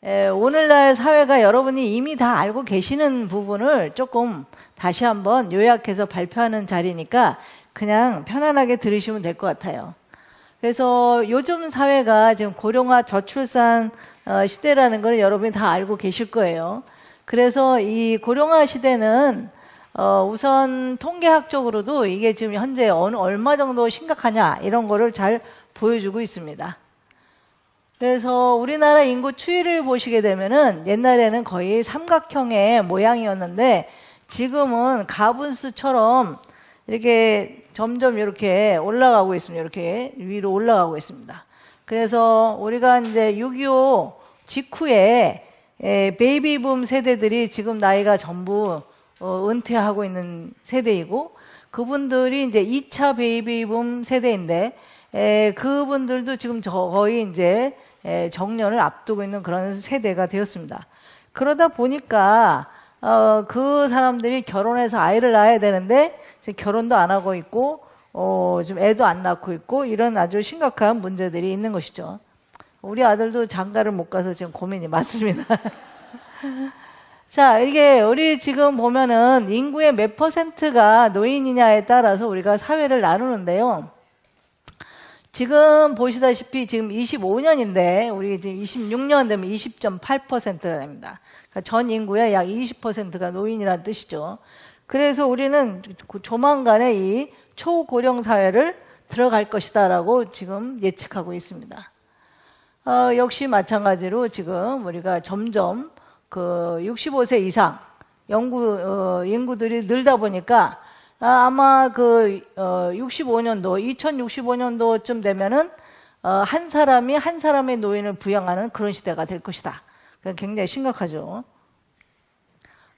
오늘날 사회가 여러분이 이미 다 알고 계시는 부분을 조금 다시 한번 요약해서 발표하는 자리니까 그냥 편안하게 들으시면 될 것 같아요. 그래서 요즘 사회가 지금 고령화 저출산 시대라는 걸 여러분이 다 알고 계실 거예요. 그래서 이 고령화 시대는 우선 통계학적으로도 이게 지금 현재 얼마 정도 심각하냐 이런 거를 잘 보여주고 있습니다. 그래서 우리나라 인구 추이를 보시게 되면은 옛날에는 거의 삼각형의 모양이었는데 지금은 가분수처럼 이렇게 점점 이렇게 올라가고 있습니다. 이렇게 위로 올라가고 있습니다. 그래서 우리가 이제 6.25 직후에 베이비붐 세대들이 지금 나이가 전부 은퇴하고 있는 세대이고 그분들이 이제 2차 베이비붐 세대인데 그분들도 지금 거의 이제 정년을 앞두고 있는 그런 세대가 되었습니다. 그러다 보니까 그 사람들이 결혼해서 아이를 낳아야 되는데 지금 결혼도 안 하고 있고 좀 애도 안 낳고 있고 이런 아주 심각한 문제들이 있는 것이죠. 우리 아들도 장가를 못 가서 지금 고민이 많습니다. 자, 이게 우리 지금 보면은 인구의 몇 %가 노인이냐에 따라서 우리가 사회를 나누는데요. 지금 보시다시피 지금 25년인데 우리 지금 26년 되면 20.8%가 됩니다. 그러니까 전 인구의 약 20%가 노인이라는 뜻이죠. 그래서 우리는 조만간에 이 초고령 사회를 들어갈 것이다라고 지금 예측하고 있습니다. 역시 마찬가지로 지금 우리가 점점 그 65세 이상 인구들이 늘다 보니까 아마 그 65년도 2065년도쯤 되면은 한 사람이 한 사람의 노인을 부양하는 그런 시대가 될 것이다. 굉장히 심각하죠.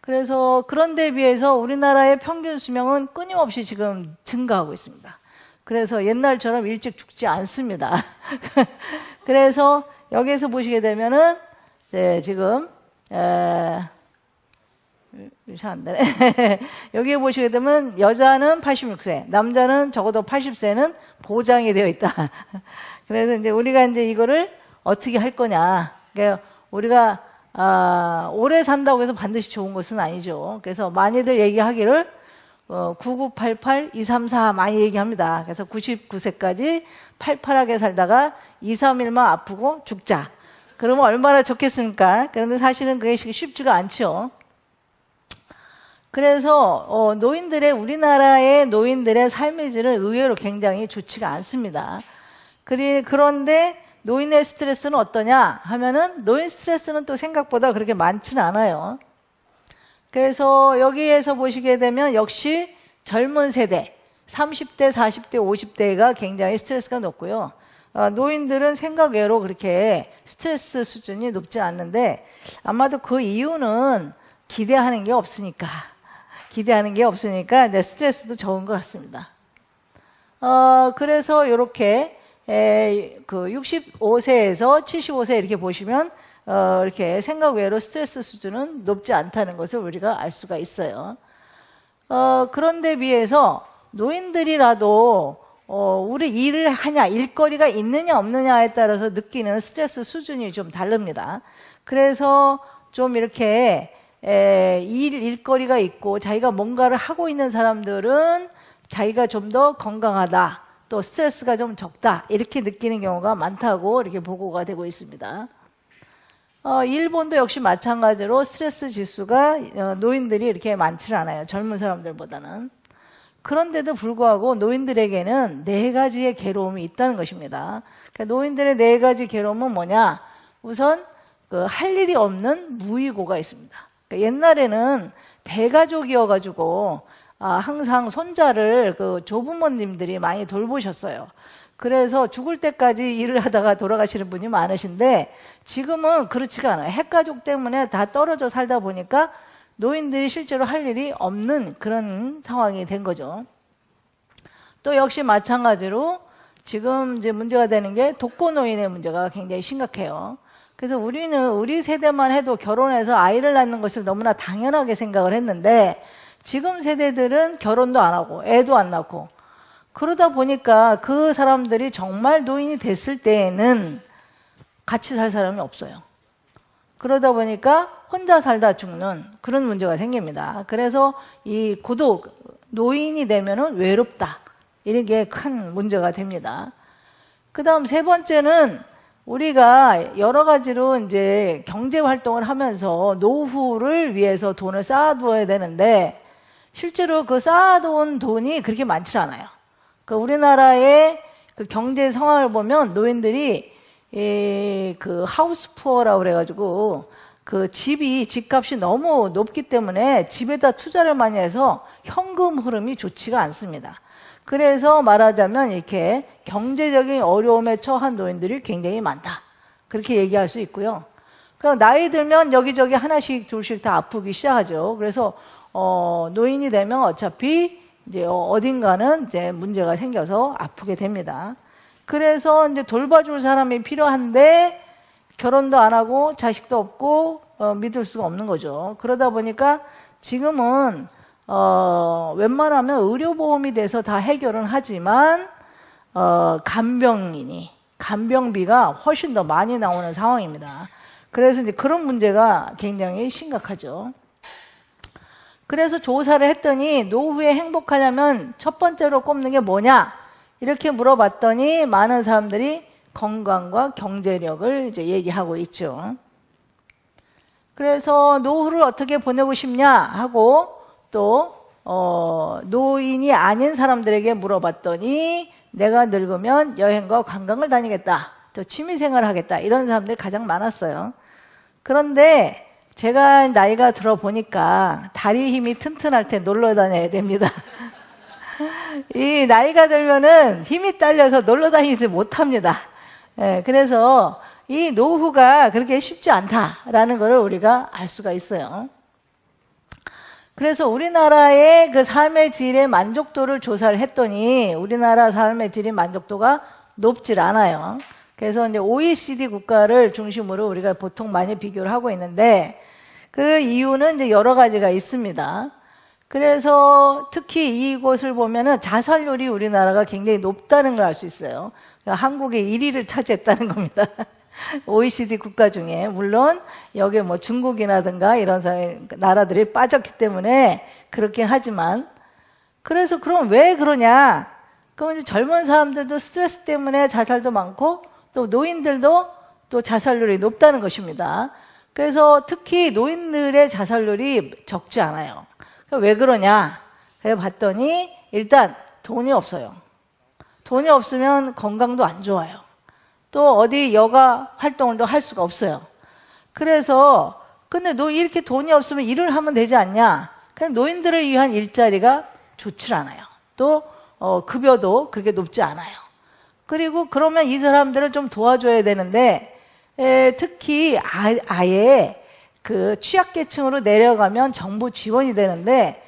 그래서 그런 데 비해서 우리나라의 평균 수명은 끊임없이 지금 증가하고 있습니다. 그래서 옛날처럼 일찍 죽지 않습니다. 그래서 여기에서 보시게 되면은 지금 안 되네. 여기에 보시게 되면 여자는 86세, 남자는 적어도 80세는 보장이 되어 있다. 그래서 이제 우리가 이제 이거를 어떻게 할 거냐. 그러니까 우리가 오래 산다고 해서 반드시 좋은 것은 아니죠. 그래서 많이들 얘기하기를 9988, 234 많이 얘기합니다. 그래서 99세까지 팔팔하게 살다가 2, 3일만 아프고 죽자. 그러면 얼마나 좋겠습니까? 그런데 사실은 그게 쉽지가 않죠. 그래서 우리나라의 노인들의 삶의 질은 의외로 굉장히 좋지가 않습니다. 그런데 노인의 스트레스는 어떠냐 하면은 노인 스트레스는 또 생각보다 그렇게 많지는 않아요. 그래서 여기에서 보시게 되면 역시 젊은 세대 30대, 40대, 50대가 굉장히 스트레스가 높고요. 노인들은 생각외로 그렇게 스트레스 수준이 높지 않는데 아마도 그 이유는 기대하는 게 없으니까 이제 스트레스도 적은 것 같습니다. 그래서 이렇게 그 65세에서 75세 이렇게 보시면 이렇게 생각 외로 스트레스 수준은 높지 않다는 것을 우리가 알 수가 있어요. 그런데 비해서 노인들이라도 우리 일을 하냐, 일거리가 있느냐 없느냐에 따라서 느끼는 스트레스 수준이 좀 다릅니다. 그래서 좀 이렇게 일거리가 있고 자기가 뭔가를 하고 있는 사람들은 자기가 좀 더 건강하다, 또 스트레스가 좀 적다 이렇게 느끼는 경우가 많다고 이렇게 보고가 되고 있습니다. 일본도 역시 마찬가지로 스트레스 지수가 노인들이 이렇게 많지 않아요. 젊은 사람들보다는. 그런데도 불구하고 노인들에게는 4가지의 괴로움이 있다는 것입니다. 그러니까 노인들의 4가지 괴로움은 뭐냐? 우선 할 일이 없는 무의고가 있습니다. 그러니까 옛날에는 대가족이어가지고 항상 손자를 조부모님들이 많이 돌보셨어요. 그래서 죽을 때까지 일을 하다가 돌아가시는 분이 많으신데 지금은 그렇지가 않아요. 핵가족 때문에 다 떨어져 살다 보니까 노인들이 실제로 할 일이 없는 그런 상황이 된 거죠. 또 역시 마찬가지로 지금 이제 문제가 되는 게 독거노인의 문제가 굉장히 심각해요. 그래서 우리 세대만 해도 결혼해서 아이를 낳는 것을 너무나 당연하게 생각을 했는데 지금 세대들은 결혼도 안 하고 애도 안 낳고 그러다 보니까 그 사람들이 정말 노인이 됐을 때에는 같이 살 사람이 없어요. 그러다 보니까 혼자 살다 죽는 그런 문제가 생깁니다. 그래서 이 고독, 노인이 되면은 외롭다. 이런 게 큰 문제가 됩니다. 그 다음 세 번째는 우리가 여러 가지로 이제 경제 활동을 하면서 노후를 위해서 돈을 쌓아두어야 되는데 실제로 그 쌓아둔 돈이 그렇게 많지 않아요. 그 우리나라의 그 경제 상황을 보면 노인들이 그 하우스 푸어라고 그래가지고 그 집값이 너무 높기 때문에 집에다 투자를 많이 해서 현금 흐름이 좋지가 않습니다. 그래서 말하자면 이렇게 경제적인 어려움에 처한 노인들이 굉장히 많다. 그렇게 얘기할 수 있고요. 그럼 나이 들면 여기저기 하나씩 둘씩 다 아프기 시작하죠. 그래서 노인이 되면 어차피 이제 어딘가는 이제 문제가 생겨서 아프게 됩니다. 그래서 이제 돌봐줄 사람이 필요한데 결혼도 안 하고 자식도 없고 믿을 수가 없는 거죠. 그러다 보니까 지금은 웬만하면 의료보험이 돼서 다 해결은 하지만 간병비가 훨씬 더 많이 나오는 상황입니다. 그래서 이제 그런 문제가 굉장히 심각하죠. 그래서 조사를 했더니 노후에 행복하려면 첫 번째로 꼽는 게 뭐냐? 이렇게 물어봤더니 많은 사람들이 건강과 경제력을 이제 얘기하고 있죠. 그래서 노후를 어떻게 보내고 싶냐 하고 또 노인이 아닌 사람들에게 물어봤더니 내가 늙으면 여행과 관광을 다니겠다. 또 취미생활을 하겠다. 이런 사람들이 가장 많았어요. 그런데 제가 나이가 들어보니까 다리 힘이 튼튼할 때 놀러 다녀야 됩니다. 이 나이가 들면은 힘이 딸려서 놀러 다니지 못합니다. 그래서 이 노후가 그렇게 쉽지 않다라는 것을 우리가 알 수가 있어요. 그래서 우리나라의 그 삶의 질의 만족도를 조사를 했더니 우리나라 삶의 질의 만족도가 높질 않아요. 그래서 이제 OECD 국가를 중심으로 우리가 보통 많이 비교를 하고 있는데 그 이유는 이제 여러 가지가 있습니다. 그래서 특히 이곳을 보면은 자살률이 우리나라가 굉장히 높다는 걸 알 수 있어요. 그러니까 한국의 1위를 차지했다는 겁니다. OECD 국가 중에 물론 여기 뭐 중국이라든가 이런 나라들이 빠졌기 때문에 그렇긴 하지만 그래서 그럼 왜 그러냐? 그럼 이제 젊은 사람들도 스트레스 때문에 자살도 많고 또 노인들도 또 자살률이 높다는 것입니다. 그래서 특히 노인들의 자살률이 적지 않아요. 왜 그러냐? 그래 봤더니 일단 돈이 없어요. 돈이 없으면 건강도 안 좋아요. 또 어디 여가 활동을 또 할 수가 없어요. 그래서 근데 이렇게 돈이 없으면 일을 하면 되지 않냐? 그냥 노인들을 위한 일자리가 좋지 않아요. 또 급여도 그렇게 높지 않아요. 그리고 그러면 이 사람들을 좀 도와줘야 되는데 특히 아예 그 취약계층으로 내려가면 정부 지원이 되는데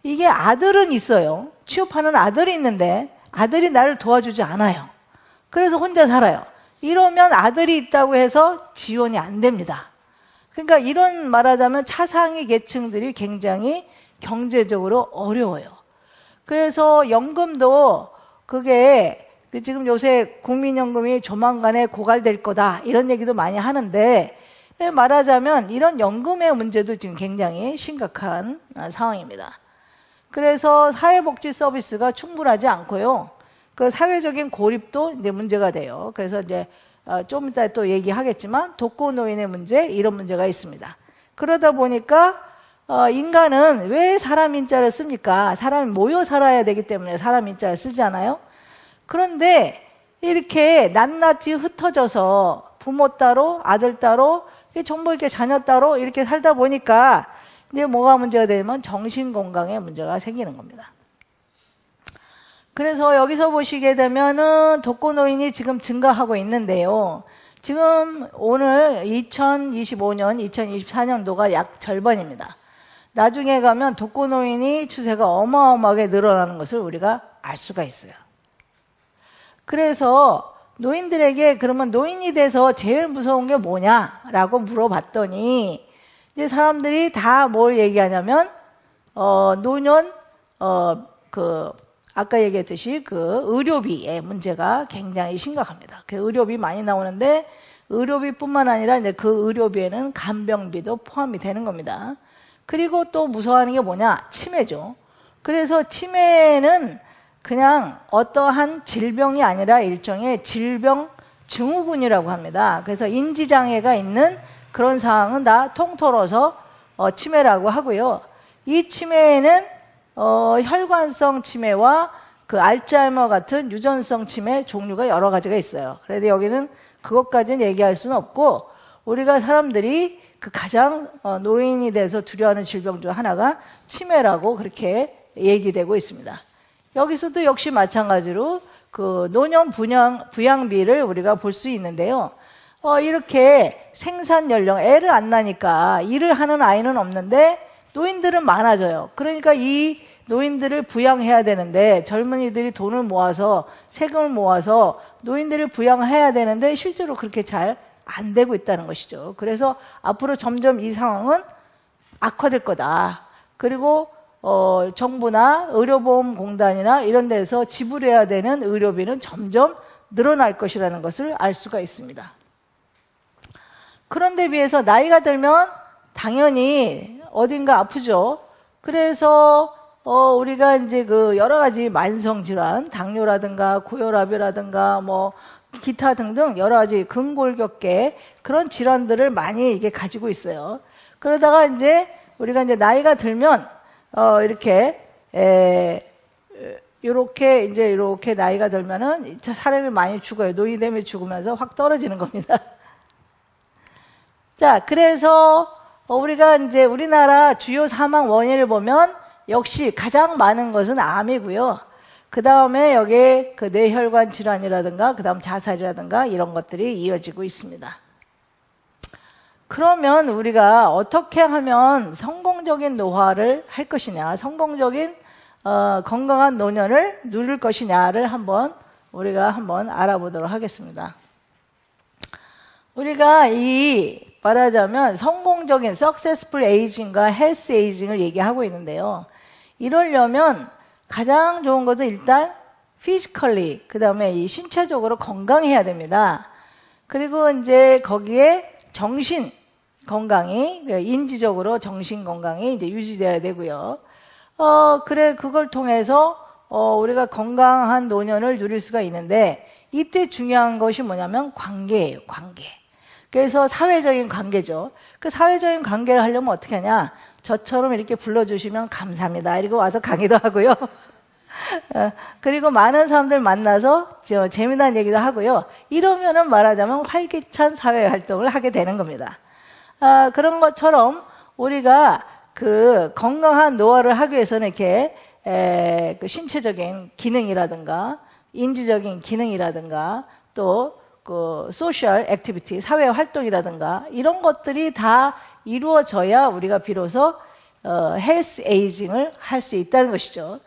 이게 아들은 있어요. 취업하는 아들이 있는데 아들이 나를 도와주지 않아요. 그래서 혼자 살아요. 이러면 아들이 있다고 해서 지원이 안 됩니다. 그러니까 이런 말하자면 차상위 계층들이 굉장히 경제적으로 어려워요. 그래서 연금도 그게 지금 요새 국민연금이 조만간에 고갈될 거다 이런 얘기도 많이 하는데 말하자면 이런 연금의 문제도 지금 굉장히 심각한 상황입니다. 그래서 사회복지 서비스가 충분하지 않고요. 그 사회적인 고립도 이제 문제가 돼요. 그래서 이제 좀 이따 또 얘기하겠지만 독거노인의 문제 이런 문제가 있습니다. 그러다 보니까 인간은 왜 사람 인자를 씁니까? 사람이 모여 살아야 되기 때문에 사람 인자를 쓰잖아요. 그런데 이렇게 낱낱이 흩어져서 부모 따로 아들 따로 전부 이렇게 자녀 따로 이렇게 살다 보니까 이제 뭐가 문제가 되면 정신 건강에 문제가 생기는 겁니다. 그래서 여기서 보시게 되면은 독거노인이 지금 증가하고 있는데요. 지금 오늘 2025년, 2024년도가 약 절반입니다. 나중에 가면 독거노인이 추세가 어마어마하게 늘어나는 것을 우리가 알 수가 있어요. 그래서 노인들에게 그러면 노인이 돼서 제일 무서운 게 뭐냐라고 물어봤더니 이제 사람들이 다 뭘 얘기하냐면 노년 아까 얘기했듯이 그 의료비의 문제가 굉장히 심각합니다. 그 의료비 많이 나오는데 의료비뿐만 아니라 이제 그 의료비에는 간병비도 포함이 되는 겁니다. 그리고 또 무서워하는 게 뭐냐? 치매죠. 그래서 치매는 그냥 어떠한 질병이 아니라 일종의 질병 증후군이라고 합니다. 그래서 인지장애가 있는 그런 상황은 다 통틀어서 치매라고 하고요. 이 치매에는 혈관성 치매와 그 알츠하이머 같은 유전성 치매 종류가 여러 가지가 있어요. 그래서 여기는 그것까지는 얘기할 수는 없고, 우리가 사람들이 그 가장 노인이 돼서 두려워하는 질병 중 하나가 치매라고 그렇게 얘기되고 있습니다. 여기서도 역시 마찬가지로 그 노년 부양비를 우리가 볼 수 있는데요. 이렇게 생산 연령, 애를 안 낳으니까 일을 하는 아이는 없는데 노인들은 많아져요. 그러니까 이 노인들을 부양해야 되는데, 젊은이들이 돈을 모아서 세금을 모아서 노인들을 부양해야 되는데 실제로 그렇게 잘 안 되고 있다는 것이죠. 그래서 앞으로 점점 이 상황은 악화될 거다. 그리고 정부나 의료보험공단이나 이런 데서 지불해야 되는 의료비는 점점 늘어날 것이라는 것을 알 수가 있습니다. 그런데 비해서 나이가 들면 당연히 어딘가 아프죠. 그래서 우리가 이제 그 여러 가지 만성 질환, 당뇨라든가 고혈압이라든가 뭐 기타 등등 여러 가지 근골격계 그런 질환들을 많이 이게 가지고 있어요. 그러다가 이제 우리가 이제 나이가 들면 이렇게 이렇게 나이가 들면은 사람이 많이 죽어요. 노인 되면 죽으면서 확 떨어지는 겁니다. 자, 그래서 우리가 이제 우리나라 주요 사망 원인을 보면 역시 가장 많은 것은 암이고요. 그 다음에 여기에 그 뇌혈관 질환이라든가 그 다음 자살이라든가 이런 것들이 이어지고 있습니다. 그러면 우리가 어떻게 하면 성공적인 노화를 할 것이냐, 성공적인 건강한 노년을 누릴 것이냐를 우리가 한번 알아보도록 하겠습니다. 우리가 말하자면 성공적인 successful aging과 health aging을 얘기하고 있는데요. 이러려면 가장 좋은 것은 일단 physically, 그 다음에 이 신체적으로 건강해야 됩니다. 그리고 이제 거기에 정신 건강이, 인지적으로 정신 건강이 이제 유지돼야 되고요. 그걸 통해서 우리가 건강한 노년을 누릴 수가 있는데, 이때 중요한 것이 뭐냐면 관계예요, 관계. 그래서 사회적인 관계죠. 그 사회적인 관계를 하려면 어떻게 하냐? 저처럼 이렇게 불러주시면 감사합니다. 이러고 와서 강의도 하고요. 그리고 많은 사람들 만나서 재미난 얘기도 하고요. 이러면은 말하자면 활기찬 사회활동을 하게 되는 겁니다. 그런 것처럼 우리가 그 건강한 노화를 하기 위해서는 이렇게 그 신체적인 기능이라든가 인지적인 기능이라든가 또 그 소셜 액티비티, 사회 활동이라든가 이런 것들이 다 이루어져야 우리가 비로소 헬스 에이징을 할 수 있다는 것이죠.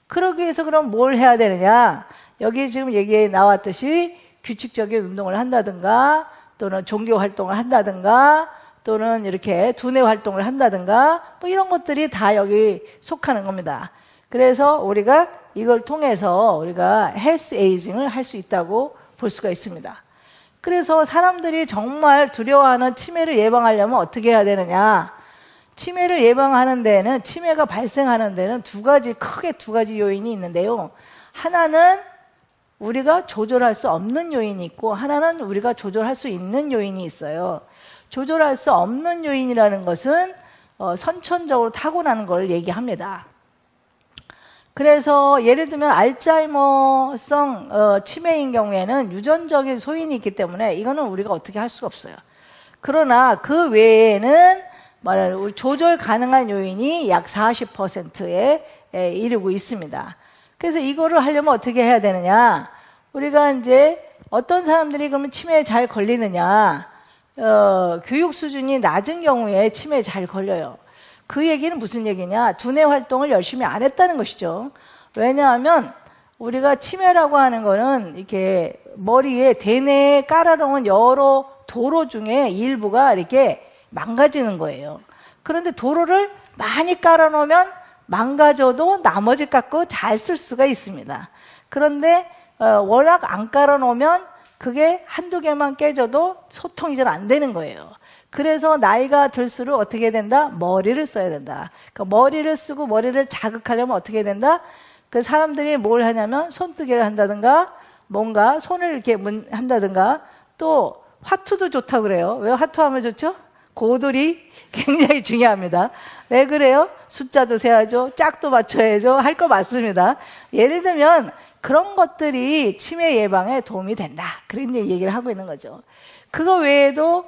그러기 위해서 그럼 뭘 해야 되느냐? 여기 지금 얘기에 나왔듯이 규칙적인 운동을 한다든가 또는 종교 활동을 한다든가 또는 이렇게 두뇌 활동을 한다든가 뭐 이런 것들이 다 여기 속하는 겁니다. 그래서 우리가 이걸 통해서 우리가 헬스 에이징을 할 수 있다고 볼 수가 있습니다. 그래서 사람들이 정말 두려워하는 치매를 예방하려면 어떻게 해야 되느냐? 치매를 예방하는 데는, 치매가 발생하는 데는 크게 두 가지 요인이 있는데요. 하나는 우리가 조절할 수 없는 요인이 있고, 하나는 우리가 조절할 수 있는 요인이 있어요. 조절할 수 없는 요인이라는 것은 선천적으로 타고나는 걸 얘기합니다. 그래서 예를 들면 알츠하이머성 치매인 경우에는 유전적인 소인이 있기 때문에 이거는 우리가 어떻게 할 수가 없어요. 그러나 그 외에는 조절 가능한 요인이 약 40%에 이르고 있습니다. 그래서 이거를 하려면 어떻게 해야 되느냐? 우리가 이제 어떤 사람들이 그러면 치매에 잘 걸리느냐? 교육 수준이 낮은 경우에 치매에 잘 걸려요. 그 얘기는 무슨 얘기냐? 두뇌 활동을 열심히 안 했다는 것이죠. 왜냐하면 우리가 치매라고 하는 거는 이렇게 머리에 대뇌에 깔아놓은 여러 도로 중에 일부가 이렇게 망가지는 거예요. 그런데 도로를 많이 깔아놓으면 망가져도 나머지 깎고 잘 쓸 수가 있습니다. 그런데 워낙 안 깔아놓으면 그게 한두 개만 깨져도 소통이 잘 안 되는 거예요. 그래서 나이가 들수록 어떻게 된다? 머리를 써야 된다. 그러니까 머리를 쓰고 머리를 자극하려면 어떻게 된다? 그 사람들이 뭘 하냐면 손뜨개를 한다든가 뭔가 손을 이렇게 한다든가 또 화투도 좋다고 그래요. 왜 화투하면 좋죠? 고돌이 굉장히 중요합니다. 왜 그래요? 숫자도 세야죠. 짝도 맞춰야죠. 할 거 맞습니다. 예를 들면 그런 것들이 치매 예방에 도움이 된다. 그런 얘기를 하고 있는 거죠. 그거 외에도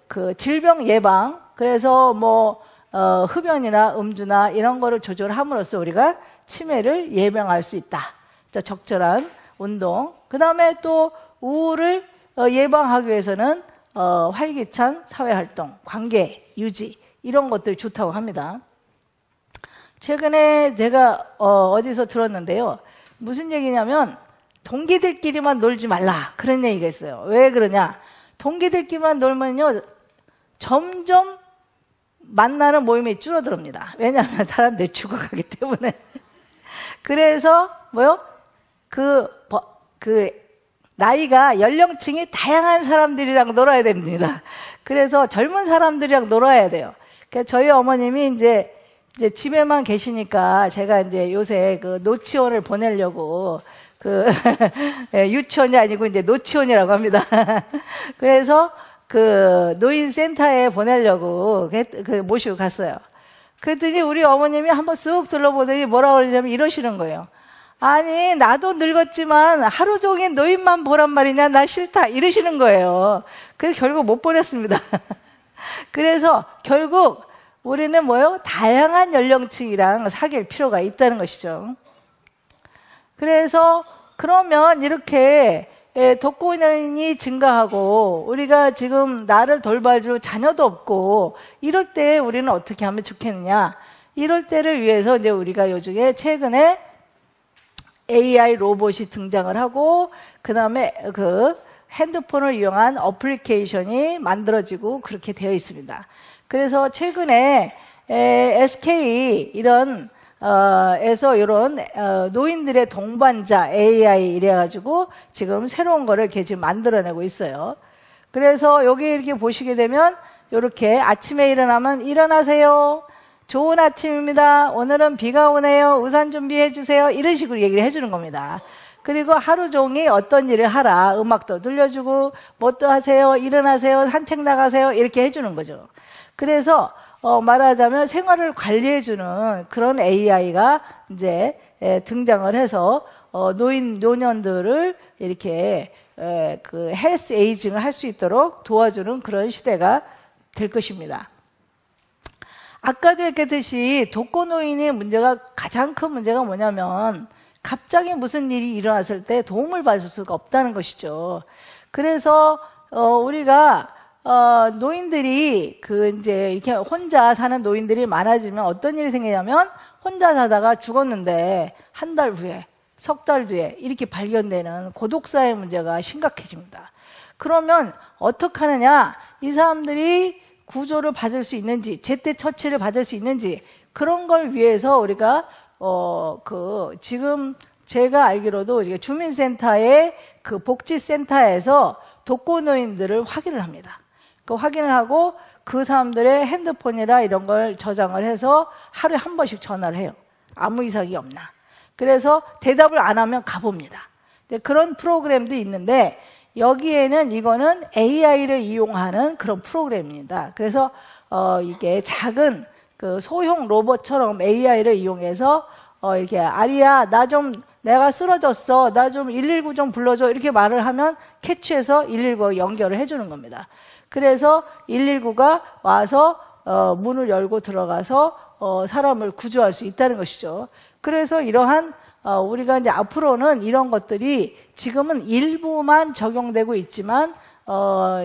그 질병 예방, 그래서 흡연이나 음주나 이런 거를 조절함으로써 우리가 치매를 예방할 수 있다. 적절한 운동. 그 다음에 또 우울을 예방하기 위해서는 활기찬 사회활동, 관계 유지 이런 것들이 좋다고 합니다. 최근에 제가 어디서 들었는데요. 무슨 얘기냐면 동기들끼리만 놀지 말라 그런 얘기가 있어요. 왜 그러냐? 동기들끼리만 놀면요 점점 만나는 모임이 줄어듭니다. 왜냐하면 사람들이 죽어가기 때문에. 그래서 나이가 연령층이 다양한 사람들이랑 놀아야 됩니다. 그래서 젊은 사람들이랑 놀아야 돼요. 그러니까 저희 어머님이 이제 집에만 계시니까 제가 이제 요새 그 노치원을 보내려고 유치원이 아니고 이제 노치원이라고 합니다. 그래서 그 노인센터에 보내려고 모시고 갔어요. 그랬더니 우리 어머님이 한번 쑥 둘러보더니 뭐라고 그러냐면 이러시는 거예요. 아니 나도 늙었지만 하루 종일 노인만 보란 말이냐 나 싫다 이러시는 거예요. 그래서 결국 못 보냈습니다. 그래서 결국 우리는 다양한 연령층이랑 사귈 필요가 있다는 것이죠. 그래서 그러면 이렇게 독거노인이 증가하고 우리가 지금 나를 돌봐줄 자녀도 없고 이럴 때 우리는 어떻게 하면 좋겠느냐. 이럴 때를 위해서 이제 우리가 요즘에 최근에 AI 로봇이 등장을 하고 그 다음에 그 핸드폰을 이용한 어플리케이션이 만들어지고 그렇게 되어 있습니다. 그래서 최근에 SK 이런 노인들의 동반자 AI 이래가지고 지금 새로운 거를 이렇게 지금 만들어내고 있어요. 그래서 여기 이렇게 보시게 되면 이렇게 아침에 일어나면 일어나세요. 좋은 아침입니다. 오늘은 비가 오네요. 우산 준비해 주세요. 이런 식으로 얘기를 해주는 겁니다. 그리고 하루 종일 어떤 일을 하라. 음악도 들려주고 뭣도 하세요. 일어나세요. 산책 나가세요. 이렇게 해주는 거죠. 그래서 말하자면 생활을 관리해주는 그런 AI가 이제 등장을 해서 노년들을 이렇게 그 헬스 에이징을 할 수 있도록 도와주는 그런 시대가 될 것입니다. 아까도 얘기했듯이 독거노인의 문제가 가장 큰 문제가 뭐냐면 갑자기 무슨 일이 일어났을 때 도움을 받을 수가 없다는 것이죠. 그래서 우리가 노인들이 이제 이렇게 혼자 사는 노인들이 많아지면 어떤 일이 생기냐면 혼자 사다가 죽었는데 한 달 후에, 석 달 뒤에 이렇게 발견되는 고독사의 문제가 심각해집니다. 그러면 어떻게 하느냐? 이 사람들이 구조를 받을 수 있는지, 제때 처치를 받을 수 있는지 그런 걸 위해서 우리가 지금 제가 알기로도 주민센터의 그 복지센터에서 독거노인들을 확인을 합니다. 그 확인을 하고 그 사람들의 핸드폰이나 이런 걸 저장을 해서 하루에 한 번씩 전화를 해요. 아무 이상이 없나. 그래서 대답을 안 하면 가봅니다. 그런 프로그램도 있는데 여기에는 이거는 AI를 이용하는 그런 프로그램입니다. 그래서 이게 작은 그 소형 로봇처럼 AI를 이용해서 이렇게 아리야 내가 쓰러졌어. 나 좀 119 좀 불러줘. 이렇게 말을 하면 캐치해서 119에 연결을 해주는 겁니다. 그래서 119가 와서 문을 열고 들어가서 사람을 구조할 수 있다는 것이죠. 그래서 이러한 우리가 이제 앞으로는 이런 것들이 지금은 일부만 적용되고 있지만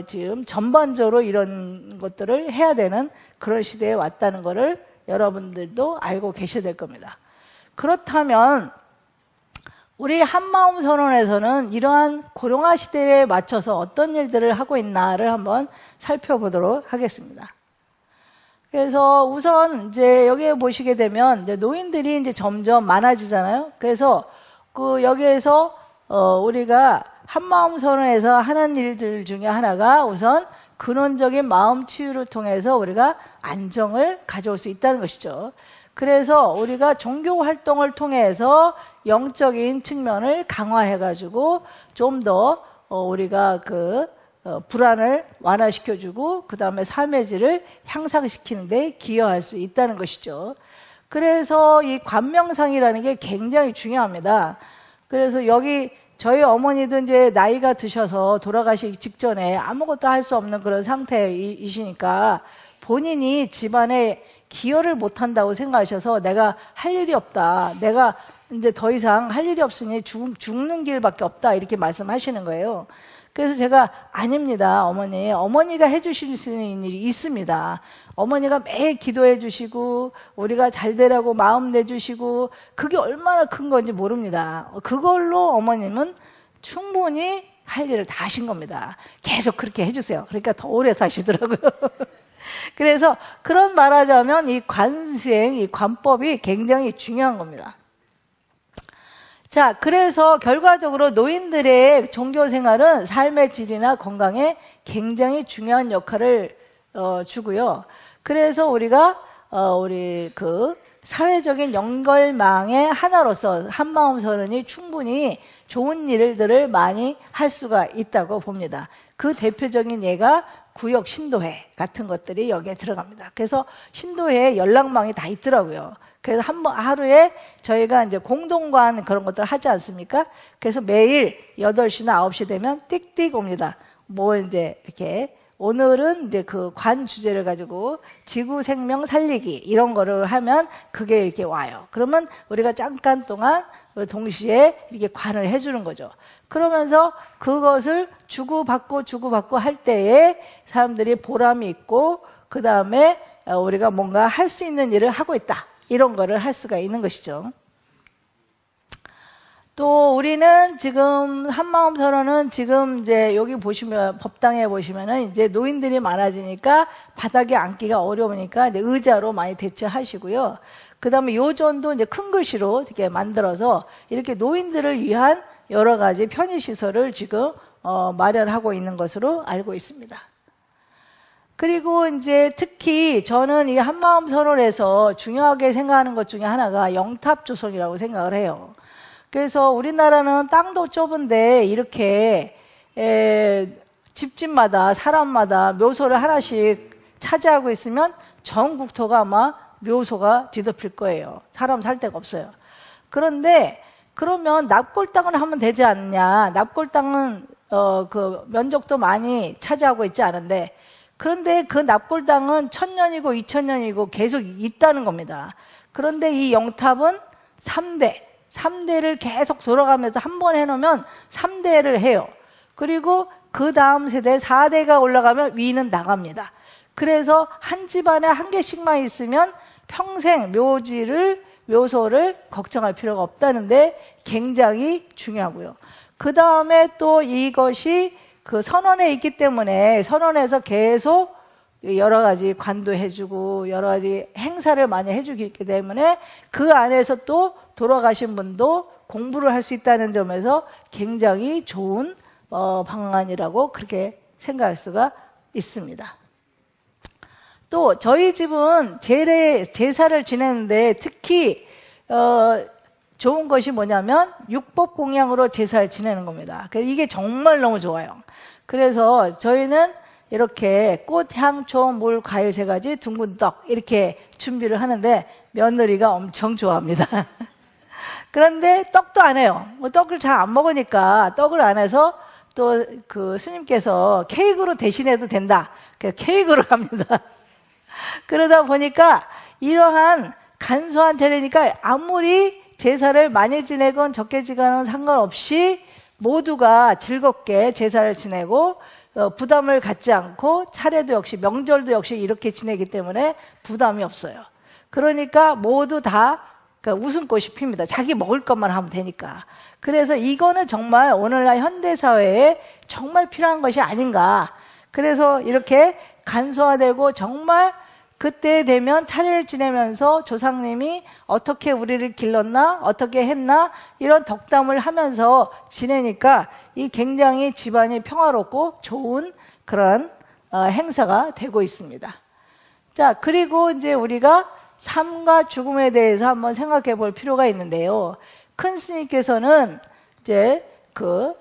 지금 전반적으로 이런 것들을 해야 되는 그런 시대에 왔다는 것을 여러분들도 알고 계셔야 될 겁니다. 그렇다면 우리 한마음 선언에서는 이러한 고령화 시대에 맞춰서 어떤 일들을 하고 있나를 한번 살펴보도록 하겠습니다. 그래서 우선 이제 여기에 보시게 되면 이제 노인들이 이제 점점 많아지잖아요. 그래서 여기에서 우리가 한마음 선언에서 하는 일들 중에 하나가 우선 근원적인 마음 치유를 통해서 우리가 안정을 가져올 수 있다는 것이죠. 그래서 우리가 종교 활동을 통해서 영적인 측면을 강화해가지고 좀 더 우리가 불안을 완화시켜주고 그 다음에 삶의 질을 향상시키는 데 기여할 수 있다는 것이죠. 그래서 이 관명상이라는 게 굉장히 중요합니다. 그래서 여기 저희 어머니도 이제 나이가 드셔서 돌아가시기 직전에 아무것도 할 수 없는 그런 상태이시니까 본인이 집안에 기여를 못한다고 생각하셔서 내가 할 일이 없다. 내가 이제 더 이상 할 일이 없으니 죽는 길밖에 없다. 이렇게 말씀하시는 거예요. 그래서 제가 아닙니다. 어머니가 해주실 수 있는 일이 있습니다. 어머니가 매일 기도해 주시고 우리가 잘 되라고 마음 내주시고 그게 얼마나 큰 건지 모릅니다. 그걸로 어머님은 충분히 할 일을 다 하신 겁니다. 계속 그렇게 해주세요. 그러니까 더 오래 사시더라고요. 그래서 그런 말하자면 이 관수행, 이 관법이 굉장히 중요한 겁니다. 자, 그래서 결과적으로 노인들의 종교 생활은 삶의 질이나 건강에 굉장히 중요한 역할을 주고요. 그래서 우리가 우리 사회적인 연결망의 하나로서 한마음 선언이 충분히 좋은 일들을 많이 할 수가 있다고 봅니다. 그 대표적인 예가 구역 신도회 같은 것들이 여기에 들어갑니다. 그래서 신도회에 연락망이 다 있더라고요. 그래서 하루에 저희가 이제 공동관 그런 것들 하지 않습니까? 그래서 매일 8시나 9시 되면 띡띡 옵니다. 이제 이렇게 오늘은 이제 그 관 주제를 가지고 지구 생명 살리기 이런 거를 하면 그게 이렇게 와요. 그러면 우리가 잠깐 동안 동시에 이렇게 관을 해주는 거죠. 그러면서 그것을 주고받고 할 때에 사람들이 보람이 있고 그 다음에 우리가 뭔가 할 수 있는 일을 하고 있다. 이런 거를 할 수가 있는 것이죠. 또 우리는 지금 한마음 선언은 지금 이제 여기 보시면 법당에 보시면은 이제 노인들이 많아지니까 바닥에 앉기가 어려우니까 이제 의자로 많이 대체하시고요. 그 다음에 요전도 이제 큰 글씨로 이렇게 만들어서 이렇게 노인들을 위한 여러 가지 편의시설을 지금 마련하고 있는 것으로 알고 있습니다. 그리고 이제 특히 저는 이 한마음 선언에서 중요하게 생각하는 것 중에 하나가 영탑조성이라고 생각을 해요. 그래서 우리나라는 땅도 좁은데 이렇게 집집마다 사람마다 묘소를 하나씩 차지하고 있으면 전 국토가 아마 묘소가 뒤덮일 거예요. 사람 살 데가 없어요. 그런데 그러면 납골 땅을 하면 되지 않냐. 납골 땅은 그 면적도 많이 차지하고 있지 않은데 그런데 그 납골 땅은 1000년이고 2000년이고 계속 있다는 겁니다. 그런데 이 영탑은 3대를 계속 돌아가면서 한 번 해놓으면 3대를 해요. 그리고 그 다음 세대 4대가 올라가면 위는 나갑니다. 그래서 한 집안에 한 개씩만 있으면 평생 묘소를 걱정할 필요가 없다는데 굉장히 중요하고요. 그 다음에 또 이것이 그 선언에 있기 때문에 선언에서 계속 여러 가지 관도해주고 여러 가지 행사를 많이 해주기 때문에 그 안에서 또 돌아가신 분도 공부를 할 수 있다는 점에서 굉장히 좋은 방안이라고 그렇게 생각할 수가 있습니다. 또 저희 집은 제사를 지내는데 특히 좋은 것이 뭐냐면 육법공양으로 제사를 지내는 겁니다. 그래서 이게 정말 너무 좋아요. 그래서 저희는 이렇게 꽃, 향초, 물, 과일 3가지, 둥근 떡 이렇게 준비를 하는데 며느리가 엄청 좋아합니다. 그런데 떡도 안 해요. 떡을 잘 안 먹으니까 떡을 안 해서 또 그 스님께서 케이크로 대신해도 된다. 그래서 케이크로 합니다. 그러다 보니까 이러한 간소한 차례니까 아무리 제사를 많이 지내건 적게 지내건 상관없이 모두가 즐겁게 제사를 지내고 부담을 갖지 않고 차례도 역시 명절도 역시 이렇게 지내기 때문에 부담이 없어요. 그러니까 모두 다 웃음꽃이 핍니다. 자기 먹을 것만 하면 되니까. 그래서 이거는 정말 오늘날 현대사회에 정말 필요한 것이 아닌가. 그래서 이렇게 간소화되고 정말 그때 되면 차례를 지내면서 조상님이 어떻게 우리를 길렀나, 어떻게 했나, 이런 덕담을 하면서 지내니까 이 굉장히 집안이 평화롭고 좋은 그런 행사가 되고 있습니다. 자, 그리고 이제 우리가 삶과 죽음에 대해서 한번 생각해 볼 필요가 있는데요. 큰 스님께서는 이제 그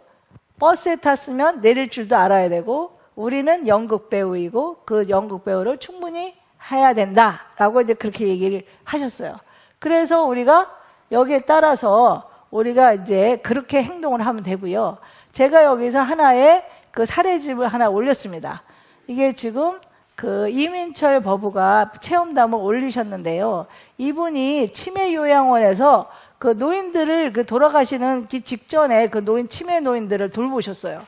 버스에 탔으면 내릴 줄도 알아야 되고, 우리는 연극 배우이고 그 연극 배우를 충분히 해야 된다라고 이제 그렇게 얘기를 하셨어요. 그래서 우리가 여기에 따라서 우리가 이제 그렇게 행동을 하면 되고요. 제가 여기서 하나의 그 사례집을 하나 올렸습니다. 이게 지금 그 이민철 법우가 체험담을 올리셨는데요. 이분이 치매요양원에서 그 노인들을 그 돌아가시는 직전에 그 치매 노인들을 돌보셨어요.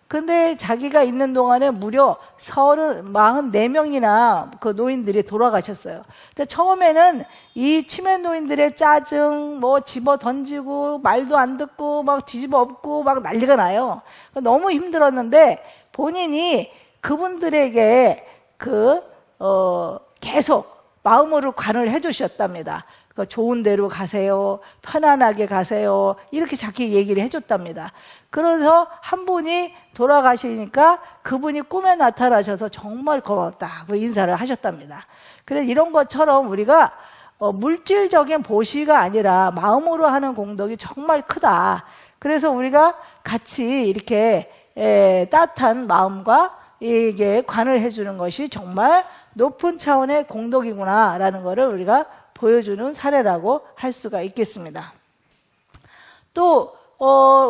근데 자기가 있는 동안에 무려 44명이나 그 노인들이 돌아가셨어요. 근데 처음에는 이 치매 노인들의 짜증, 뭐 집어 던지고, 말도 안 듣고, 막 뒤집어 엎고, 막 난리가 나요. 너무 힘들었는데 본인이 그분들에게 계속 마음으로 관을 해주셨답니다. 그러니까 좋은 데로 가세요. 편안하게 가세요. 이렇게 자기 얘기를 해줬답니다. 그래서 한 분이 돌아가시니까 그분이 꿈에 나타나셔서 정말 고맙다고 인사를 하셨답니다. 그래서 이런 것처럼 우리가 물질적인 보시가 아니라 마음으로 하는 공덕이 정말 크다. 그래서 우리가 같이 이렇게 따뜻한 마음과 이게 관을 해주는 것이 정말 높은 차원의 공덕이구나라는 것을 우리가 보여주는 사례라고 할 수가 있겠습니다. 또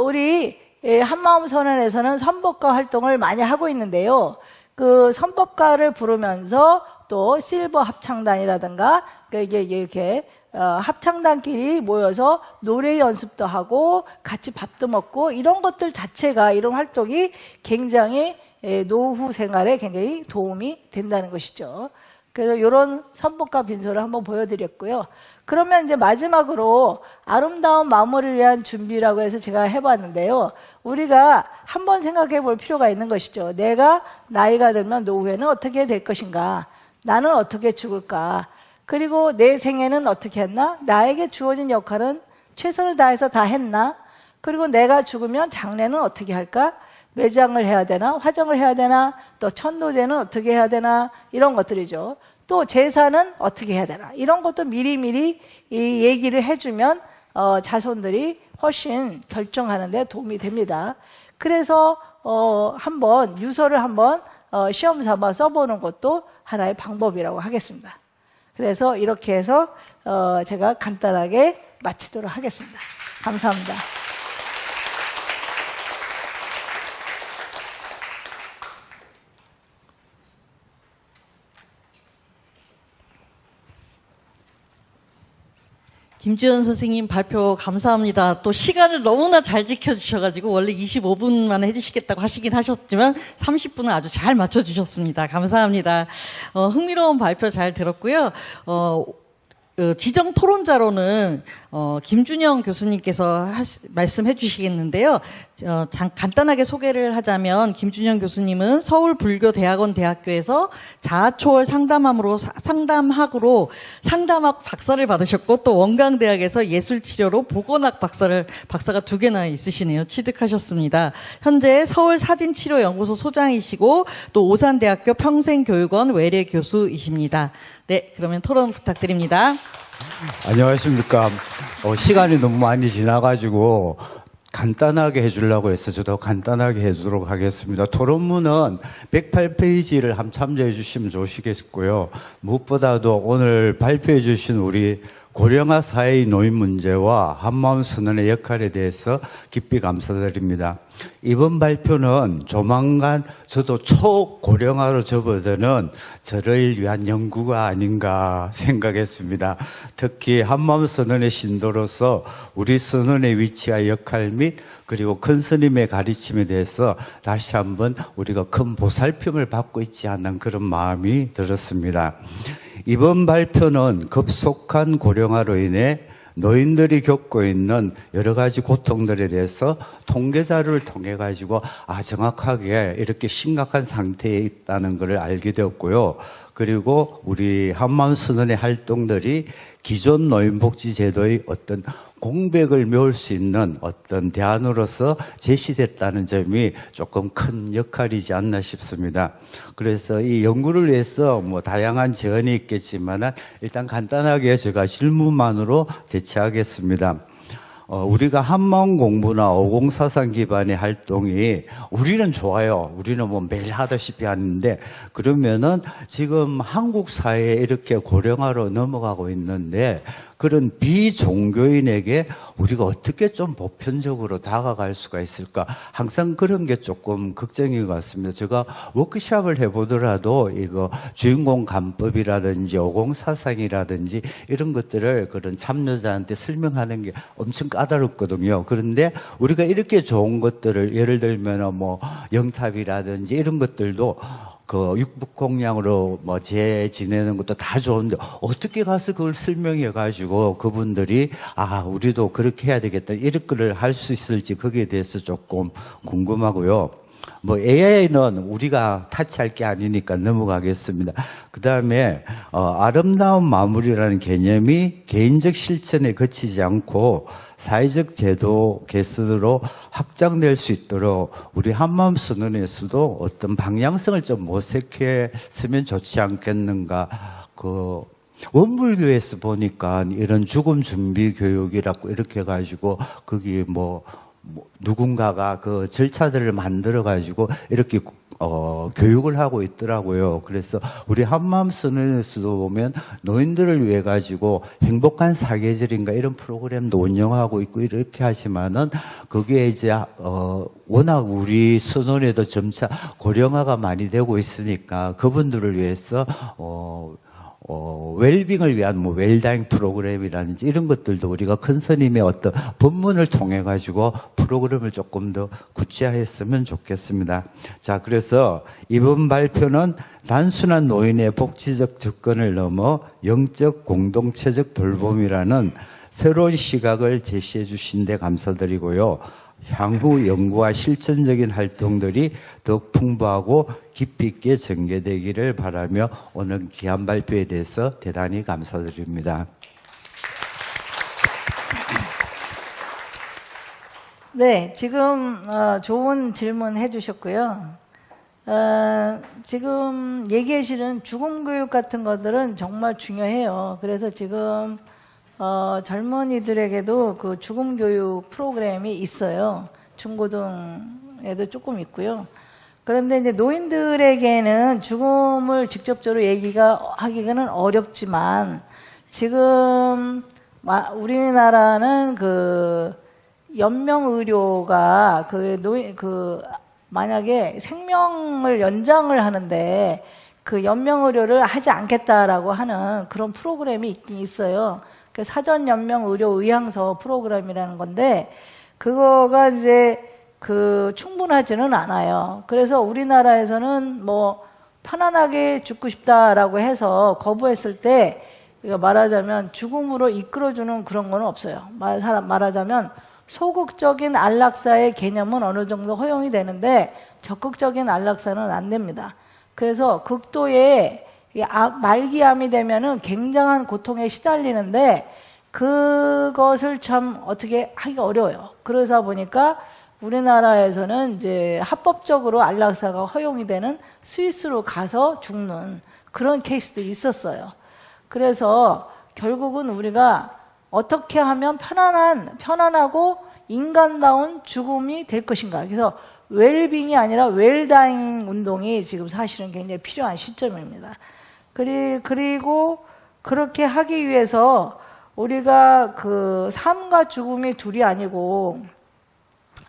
우리 한마음선언에서는 선법가 활동을 많이 하고 있는데요. 그 선법가를 부르면서 또 실버 합창단이라든가 이게 이렇게 합창단끼리 모여서 노래 연습도 하고 같이 밥도 먹고 이런 것들 자체가, 이런 활동이 굉장히 노후 생활에 굉장히 도움이 된다는 것이죠. 그래서 이런 선법과 빈소를 한번 보여드렸고요. 그러면 이제 마지막으로 아름다운 마무리를 위한 준비라고 해서 제가 해봤는데요. 우리가 한번 생각해 볼 필요가 있는 것이죠. 내가 나이가 들면 노후에는 어떻게 될 것인가? 나는 어떻게 죽을까? 그리고 내 생애는 어떻게 했나? 나에게 주어진 역할은 최선을 다해서 다 했나? 그리고 내가 죽으면 장례는 어떻게 할까? 매장을 해야 되나? 화정을 해야 되나? 또 천도제는 어떻게 해야 되나? 이런 것들이죠. 또 제사는 어떻게 해야 되나? 이런 것도 미리미리 이 얘기를 해주면 자손들이 훨씬 결정하는 데 도움이 됩니다. 그래서 한번 유서를 한번 시험 삼아 써보는 것도 하나의 방법이라고 하겠습니다. 그래서 이렇게 해서 제가 간단하게 마치도록 하겠습니다. 감사합니다. 김지연 선생님 발표 감사합니다. 또 시간을 너무나 잘 지켜주셔가지고 원래 25분만 해주시겠다고 하시긴 하셨지만 30분은 아주 잘 맞춰주셨습니다. 감사합니다. 흥미로운 발표 잘 들었고요. 지정 토론자로는 김준영 교수님께서 말씀해 주시겠는데요. 간단하게 소개를 하자면 김준영 교수님은 서울불교대학원 대학교에서 자아초월 상담학으로 상담학 박사를 받으셨고, 또 원광대학에서 예술치료로 보건학 박사가 2개나 있으시네요. 취득하셨습니다. 현재 서울사진치료연구소 소장이시고 또 오산대학교 평생교육원 외래 교수이십니다. 네, 그러면 토론 부탁드립니다. 안녕하십니까. 시간이 너무 많이 지나가지고 간단하게 해주려고 해서 저도 간단하게 해주도록 하겠습니다. 토론문은 108페이지를 한번 참조해 주시면 좋으시겠고요. 무엇보다도 오늘 발표해 주신 우리 고령화 사회의 노인 문제와 한마음 선언의 역할에 대해서 깊이 감사드립니다. 이번 발표는 조만간 저도 초고령화로 접어드는 저를 위한 연구가 아닌가 생각했습니다. 특히 한마음 선언의 신도로서 우리 선언의 위치와 역할 및 그리고 큰 스님의 가르침에 대해서 다시 한번 우리가 큰 보살핌을 받고 있지 않는 그런 마음이 들었습니다. 이번 발표는 급속한 고령화로 인해 노인들이 겪고 있는 여러 가지 고통들에 대해서 통계 자료를 통해 가지고 정확하게 이렇게 심각한 상태에 있다는 것을 알게 되었고요. 그리고 우리 한마음선언의 활동들이 기존 노인복지제도의 어떤 공백을 메울 수 있는 어떤 대안으로서 제시됐다는 점이 조금 큰 역할이지 않나 싶습니다. 그래서 이 연구를 위해서 뭐 다양한 제언이 있겠지만 일단 간단하게 제가 질문만으로 대체하겠습니다. 우리가 한마음 공부나 5043 기반의 활동이 우리는 좋아요. 우리는 뭐 매일 하다시피 하는데 그러면은 지금 한국 사회에 이렇게 고령화로 넘어가고 있는데 그런 비종교인에게 우리가 어떻게 좀 보편적으로 다가갈 수가 있을까? 항상 그런 게 조금 걱정인 것 같습니다. 제가 워크숍을 해보더라도 이거 주인공 간법이라든지 5043이라든지 이런 것들을 그런 참여자한테 설명하는 게 엄청 까다롭거든요. 그런데 우리가 이렇게 좋은 것들을 예를 들면 뭐 영탑이라든지 이런 것들도 그 육북공양으로 뭐 지내는 것도 다 좋은데 어떻게 가서 그걸 설명해 가지고 그분들이 우리도 그렇게 해야 되겠다 이런 거를 할 수 있을지 거기에 대해서 조금 궁금하고요. 뭐 AI는 우리가 타치할 게 아니니까 넘어가겠습니다. 그 다음에 아름다운 마무리라는 개념이 개인적 실천에 그치지 않고 사회적 제도 개선으로 확장될 수 있도록 우리 한마음 선언에서도 어떤 방향성을 좀 모색했으면 좋지 않겠는가. 원불교에서 보니까 이런 죽음 준비 교육이라고 이렇게 해가지고 거기 뭐 누군가가 그 절차들을 만들어 가지고 이렇게 교육을 하고 있더라고요. 그래서 우리 한마음 선언에서도 보면 노인들을 위해 가지고 행복한 사계절인가 이런 프로그램도 운영하고 있고 이렇게 하지만은 거기에 이제 워낙 우리 선언에도 점차 고령화가 많이 되고 있으니까 그분들을 위해서 웰빙을 위한 뭐 웰다잉 프로그램이라든지 이런 것들도 우리가 큰 스님의 어떤 법문을 통해 가지고 프로그램을 조금 더 구체화했으면 좋겠습니다. 자, 그래서 이번 발표는 단순한 노인의 복지적 접근을 넘어 영적 공동체적 돌봄이라는 새로운 시각을 제시해 주신 데 감사드리고요. 향후 연구와 실천적인 활동들이 더욱 풍부하고 깊이 있게 전개되기를 바라며 오늘 귀한 발표에 대해서 대단히 감사드립니다. 네, 지금 좋은 질문 해주셨고요. 지금 얘기해 주시는 죽음교육 같은 것들은 정말 중요해요. 그래서 지금 젊은이들에게도 그 죽음교육 프로그램이 있어요. 중고등에도 조금 있고요. 그런데 이제 노인들에게는 죽음을 직접적으로 하기는 어렵지만 지금 우리나라는 그 연명의료가 만약에 생명을 연장을 하는데 그 연명의료를 하지 않겠다라고 하는 그런 프로그램이 있긴 있어요. 그 사전 연명 의료 의향서 프로그램이라는 건데 그거가 이제 충분하지는 않아요. 그래서 우리나라에서는 뭐 편안하게 죽고 싶다라고 해서 거부했을 때 말하자면 죽음으로 이끌어주는 그런 건 없어요. 말하자면 소극적인 안락사의 개념은 어느 정도 허용이 되는데 적극적인 안락사는 안 됩니다. 그래서 극도의 말기암이 되면은 굉장한 고통에 시달리는데 그것을 참 어떻게 하기가 어려워요. 그러다 보니까 우리나라에서는 이제 합법적으로 안락사가 허용이 되는 스위스로 가서 죽는 그런 케이스도 있었어요. 그래서 결국은 우리가 어떻게 하면 편안하고 인간다운 죽음이 될 것인가. 그래서 웰빙이 아니라 웰다잉 운동이 지금 사실은 굉장히 필요한 시점입니다. 그리고 그렇게 하기 위해서 우리가 그 삶과 죽음이 둘이 아니고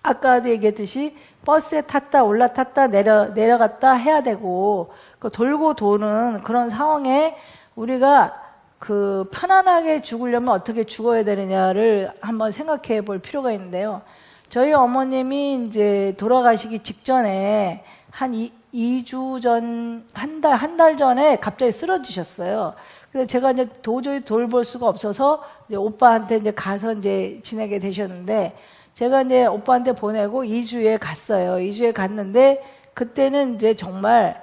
아까도 얘기했듯이 버스에 탔다 올라탔다 내려갔다 해야 되고 그 돌고 도는 그런 상황에 우리가 그 편안하게 죽으려면 어떻게 죽어야 되느냐를 한번 생각해 볼 필요가 있는데요. 저희 어머님이 이제 돌아가시기 직전에 한 2주 전, 한 달 전에 갑자기 쓰러지셨어요. 그래서 제가 이제 도저히 돌볼 수가 없어서 이제 오빠한테 이제 가서 이제 지내게 되셨는데 제가 이제 오빠한테 보내고 2주에 갔어요. 2주에 갔는데 그때는 이제 정말,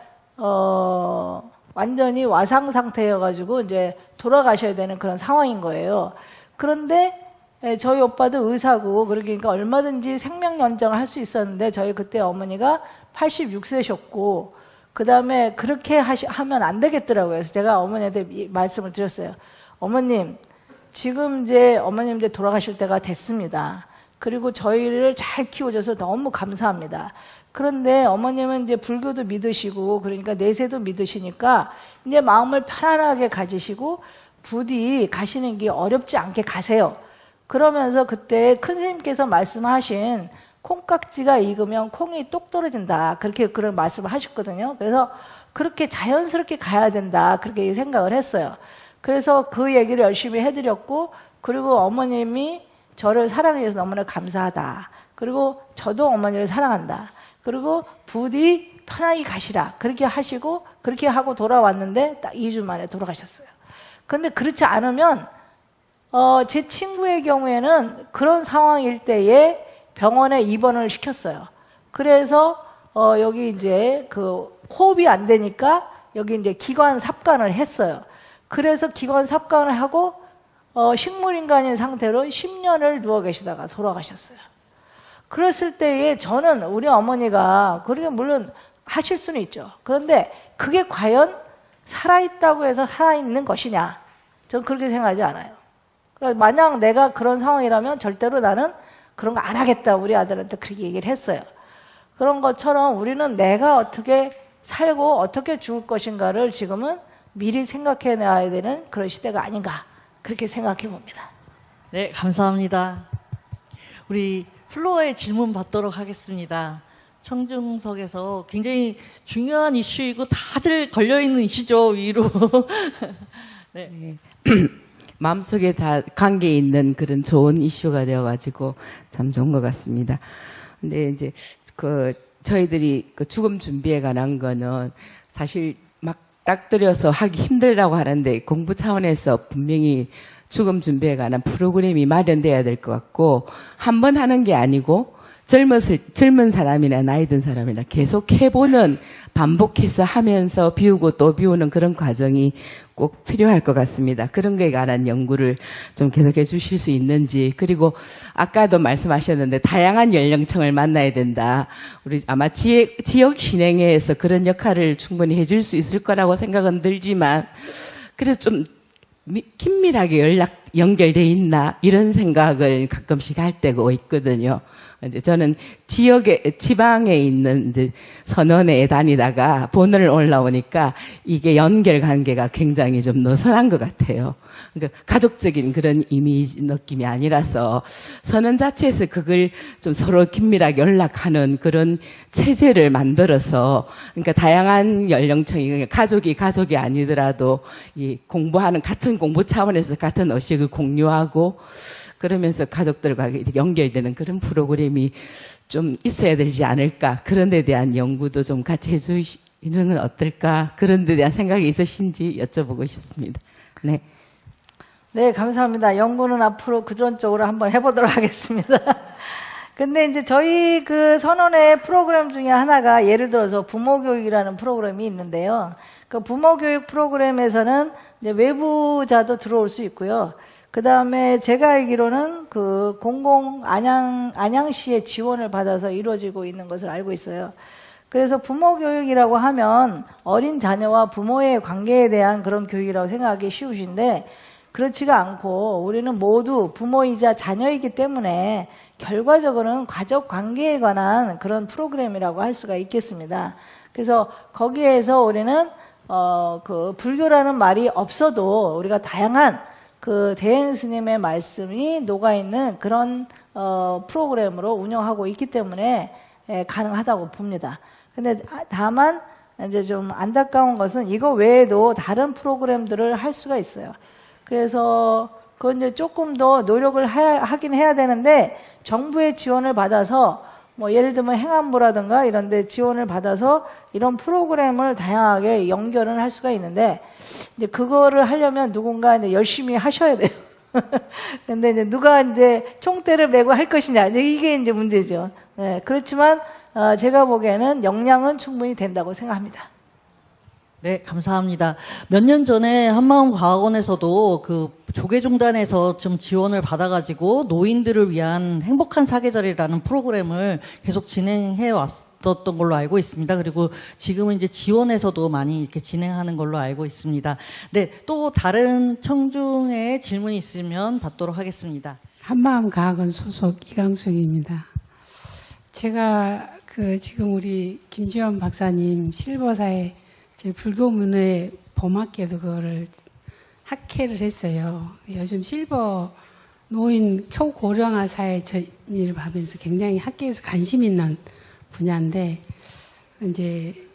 완전히 와상 상태여가지고 이제 돌아가셔야 되는 그런 상황인 거예요. 그런데 저희 오빠도 의사고 그러니까 얼마든지 생명 연장을 할 수 있었는데 저희 그때 어머니가 86세셨고 그 다음에 그렇게 하면 안 되겠더라고요. 그래서 제가 어머니한테 말씀을 드렸어요. 어머님, 지금 이제 어머님 이제 돌아가실 때가 됐습니다. 그리고 저희를 잘 키워줘서 너무 감사합니다. 그런데 어머님은 이제 불교도 믿으시고 그러니까 내세도 믿으시니까 이제 마음을 편안하게 가지시고 부디 가시는 게 어렵지 않게 가세요. 그러면서 그때 큰 스님께서 말씀하신 콩깍지가 익으면 콩이 똑 떨어진다. 그렇게 그런 말씀을 하셨거든요. 그래서 그렇게 자연스럽게 가야 된다. 그렇게 생각을 했어요. 그래서 그 얘기를 열심히 해드렸고, 그리고 어머님이 저를 사랑해 주셔서 너무나 감사하다. 그리고 저도 어머니를 사랑한다. 그리고 부디 편하게 가시라. 그렇게 하시고, 그렇게 하고 돌아왔는데 딱 2주 만에 돌아가셨어요. 근데 그렇지 않으면 제 친구의 경우에는 그런 상황일 때에 병원에 입원을 시켰어요. 그래서 여기 이제 그 호흡이 안 되니까 여기 이제 기관 삽관을 했어요. 그래서 기관 삽관을 하고 식물인간인 상태로 10년을 누워 계시다가 돌아가셨어요. 그랬을 때에 저는 우리 어머니가 그러게 물론 하실 수는 있죠. 그런데 그게 과연 살아있다고 해서 살아있는 것이냐? 저는 그렇게 생각하지 않아요. 그러니까 만약 내가 그런 상황이라면 절대로 나는 그런 거 안 하겠다. 우리 아들한테 그렇게 얘기를 했어요. 그런 것처럼 우리는 내가 어떻게 살고 어떻게 죽을 것인가를 지금은 미리 생각해 놔야 되는 그런 시대가 아닌가. 그렇게 생각해 봅니다. 네, 감사합니다. 우리 플로어의 질문 받도록 하겠습니다. 청중석에서 굉장히 중요한 이슈이고 다들 걸려있는 이슈죠, 위로. 네. 네. 마음속에 다 관계 있는 그런 좋은 이슈가 되어가지고 참 좋은 것 같습니다. 근데 이제 저희들이 죽음 준비에 관한 거는 사실 막 딱 들여서 하기 힘들다고 하는데 공부 차원에서 분명히 죽음 준비에 관한 프로그램이 마련돼야 될 것 같고 한 번 하는 게 아니고 젊은 사람이나 나이 든 사람이나 계속 해보는 반복해서 하면서 비우고 또 비우는 그런 과정이 꼭 필요할 것 같습니다. 그런 거에 관한 연구를 좀 계속해 주실 수 있는지 그리고 아까도 말씀하셨는데 다양한 연령층을 만나야 된다. 우리 아마 지역 진행회에서 그런 역할을 충분히 해줄 수 있을 거라고 생각은 들지만 그래도 좀 긴밀하게 연결돼 있나 이런 생각을 가끔씩 할 때가 있거든요. 저는 지방에 있는 이제 선원에 다니다가 본원을 올라오니까 이게 연결 관계가 굉장히 좀 느슨한 것 같아요. 그러니까 가족적인 그런 이미지 느낌이 아니라서 선원 자체에서 그걸 좀 서로 긴밀하게 연락하는 그런 체제를 만들어서 그러니까 다양한 연령층이 가족이 아니더라도 이 공부하는 같은 공부 차원에서 같은 의식을 공유하고 그러면서 가족들과 이렇게 연결되는 그런 프로그램이 좀 있어야 되지 않을까. 그런 데 대한 연구도 좀 같이 해주시는 건 어떨까. 그런 데 대한 생각이 있으신지 여쭤보고 싶습니다. 네. 네, 감사합니다. 연구는 앞으로 그런 쪽으로 한번 해보도록 하겠습니다. 근데 이제 저희 그 선언의 프로그램 중에 하나가 예를 들어서 부모교육이라는 프로그램이 있는데요. 그 부모교육 프로그램에서는 이제 외부자도 들어올 수 있고요. 그 다음에 제가 알기로는 그 안양시의 지원을 받아서 이루어지고 있는 것을 알고 있어요. 그래서 부모교육이라고 하면 어린 자녀와 부모의 관계에 대한 그런 교육이라고 생각하기 쉬우신데 그렇지가 않고 우리는 모두 부모이자 자녀이기 때문에 결과적으로는 가족 관계에 관한 그런 프로그램이라고 할 수가 있겠습니다. 그래서 거기에서 우리는 그 불교라는 말이 없어도 우리가 다양한 그 대행 스님의 말씀이 녹아있는 그런 프로그램으로 운영하고 있기 때문에 가능하다고 봅니다. 근데 다만 이제 좀 안타까운 것은 이거 외에도 다른 프로그램들을 할 수가 있어요. 그래서 그건 이제 조금 더 노력을 하긴 해야 되는데 정부의 지원을 받아서 뭐 예를 들면 행안부라든가 이런 데 지원을 받아서 이런 프로그램을 다양하게 연결을 할 수가 있는데 이제 그거를 하려면 누군가 이제 열심히 하셔야 돼요. 근데 이제 누가 이제 총대를 메고 할 것이냐 이게 이제 문제죠. 네, 그렇지만 제가 보기에는 역량은 충분히 된다고 생각합니다. 네, 감사합니다. 몇 년 전에 한마음과학원에서도 그 조계종단에서 좀 지원을 받아가지고 노인들을 위한 행복한 사계절이라는 프로그램을 계속 진행해 왔었던 걸로 알고 있습니다. 그리고 지금은 이제 지원에서도 많이 이렇게 진행하는 걸로 알고 있습니다. 네, 또 다른 청중의 질문이 있으면 받도록 하겠습니다. 한마음과학원 소속 이강숙입니다. 제가 지금 우리 김지원 박사님 실버사에 제 불교문화의 봄학계도 그거를 학회를 했어요. 요즘 실버 노인 초고령화 사회 전일을 하면서 굉장히 학계에서 관심 있는 분야인데, 이제